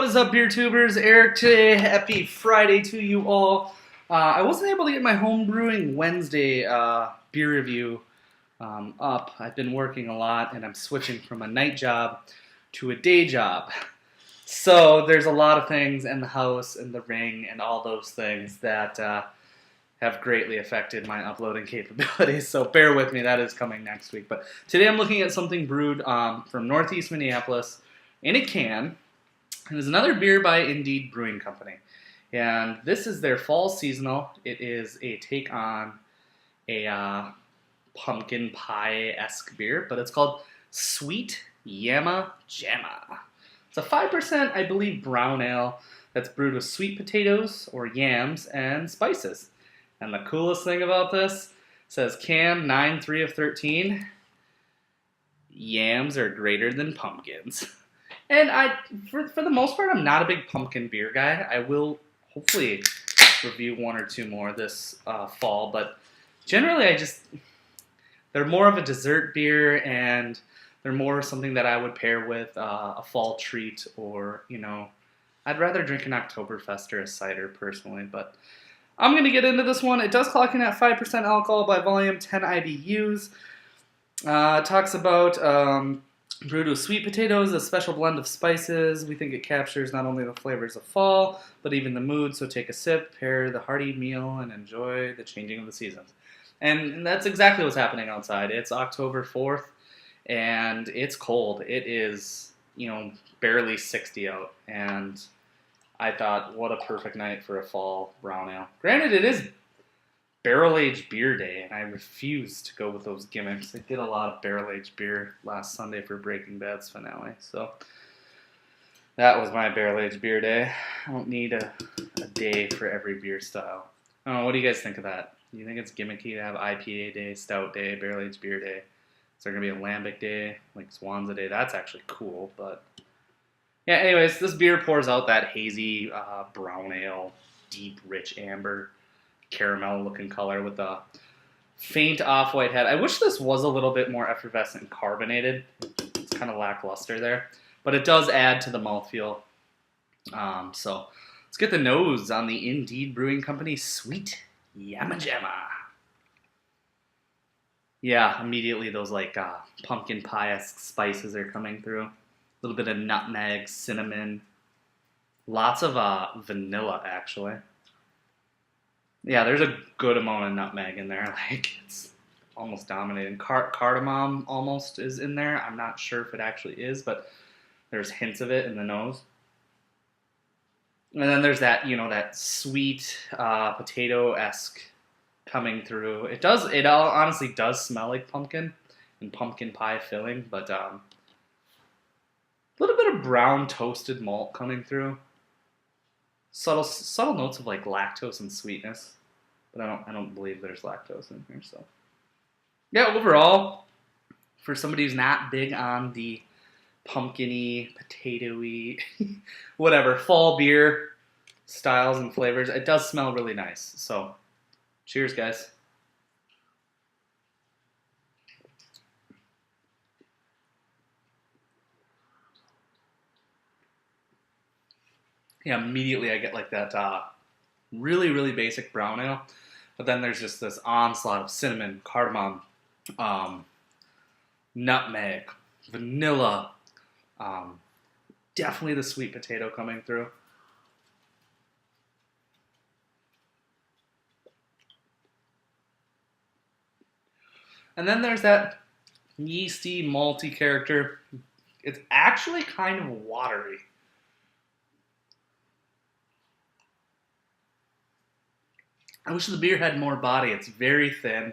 What is up, beer tubers? Eric today. Happy Friday to you all. I wasn't able to get my home brewing Wednesday beer review up. I've been working a lot, and I'm switching from a night job to a day job. So there's a lot of things in the house and the ring and all those things that have greatly affected my uploading capabilities. So bear with me. That is coming next week. But today I'm looking at something brewed from Northeast Minneapolis in a can. And it's another beer by Indeed Brewing Company. And this is their fall seasonal. It is a take on a pumpkin pie-esque beer, but it's called Sweet Yamma Jamma. It's a 5%, I believe, brown ale that's brewed with sweet potatoes or yams and spices. And the coolest thing about this says can 9.3 of 13. Yams are greater than pumpkins. And for the most part, I'm not a big pumpkin beer guy. I will hopefully review one or two more this fall, but generally they're more of a dessert beer, and they're more something that I would pair with a fall treat, or, I'd rather drink an Oktoberfest or a cider personally, but I'm going to get into this one. It does clock in at 5% alcohol by volume, 10 IBUs. It talks about brewed with sweet potatoes, a special blend of spices. We think it captures not only the flavors of fall, but even the mood. So take a sip, pair the hearty meal, and enjoy the changing of the seasons. And that's exactly what's happening outside. It's October 4th, and it's cold. It is, barely 60 out. And I thought, what a perfect night for a fall brown ale. Granted, it is barrel-aged beer day, and I refuse to go with those gimmicks. I did a lot of barrel-aged beer last Sunday for Breaking Bad's finale, so that was my barrel-aged beer day. I don't need a day for every beer style. I don't know, what do you guys think of that? Do you think it's gimmicky to have IPA day, stout day, barrel-aged beer day? Is there going to be a lambic day, like Swanza day? That's actually cool, but yeah, anyways, this beer pours out that hazy brown ale, deep, rich amber, caramel-looking color with a faint off-white head. I wish this was a little bit more effervescent and carbonated. It's kind of lackluster there, but it does add to the mouthfeel. So let's get the nose on the Indeed Brewing Company Sweet Yamma Jamma. Yeah, immediately those pumpkin pie-esque spices are coming through. A little bit of nutmeg, cinnamon, lots of vanilla actually. Yeah, there's a good amount of nutmeg in there. It's almost dominating. Cardamom almost is in there. I'm not sure if it actually is, but there's hints of it in the nose. And then there's that, that sweet potato-esque coming through. It all honestly does smell like pumpkin and pumpkin pie filling, but a little bit of brown toasted malt coming through. Subtle notes of lactose and sweetness, but I don't believe there's lactose in here. So yeah, overall, for somebody who's not big on the pumpkin-y, potato-y, whatever fall beer styles and flavors, it does smell really nice. So cheers, guys. Yeah, immediately I get that really, really basic brown ale, but then there's just this onslaught of cinnamon, cardamom, nutmeg, vanilla, definitely the sweet potato coming through. And then there's that yeasty, malty character. It's actually kind of watery. I wish the beer had more body. It's very thin,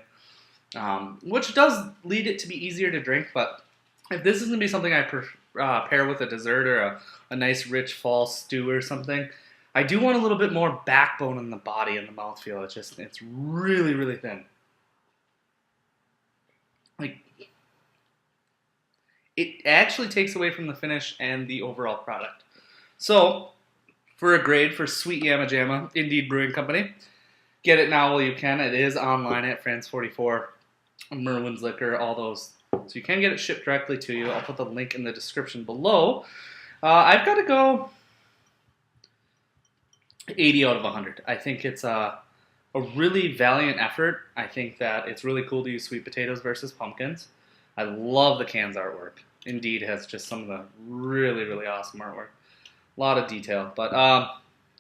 which does lead it to be easier to drink, but if this is going to be something I pair with a dessert or a nice rich fall stew or something, I do want a little bit more backbone in the body and the mouthfeel. It's really, really thin. It actually takes away from the finish and the overall product. So, for a grade for Sweet Yamma Jamma, Indeed Brewing Company, get it now while you can. It is online at France 44, Merlin's Liquor, all those. So you can get it shipped directly to you. I'll put the link in the description below. I've got to go 80 out of 100. I think it's a really valiant effort. I think that it's really cool to use sweet potatoes versus pumpkins. I love the cans artwork. Indeed has just some of the really, really awesome artwork. A lot of detail. But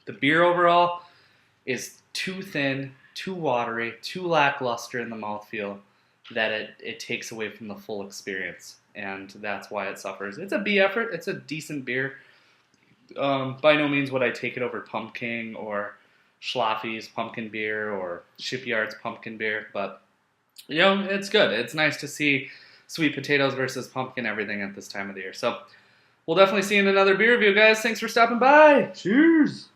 the beer overall is too thin, too watery, too lackluster in the mouthfeel that it takes away from the full experience. And that's why it suffers. It's a B effort. It's a decent beer. By no means would I take it over Pumpkin or Schlafly's pumpkin beer or Shipyard's pumpkin beer, but it's good. It's nice to see sweet potatoes versus pumpkin everything at this time of the year. So we'll definitely see you in another beer review, guys. Thanks for stopping by. Cheers.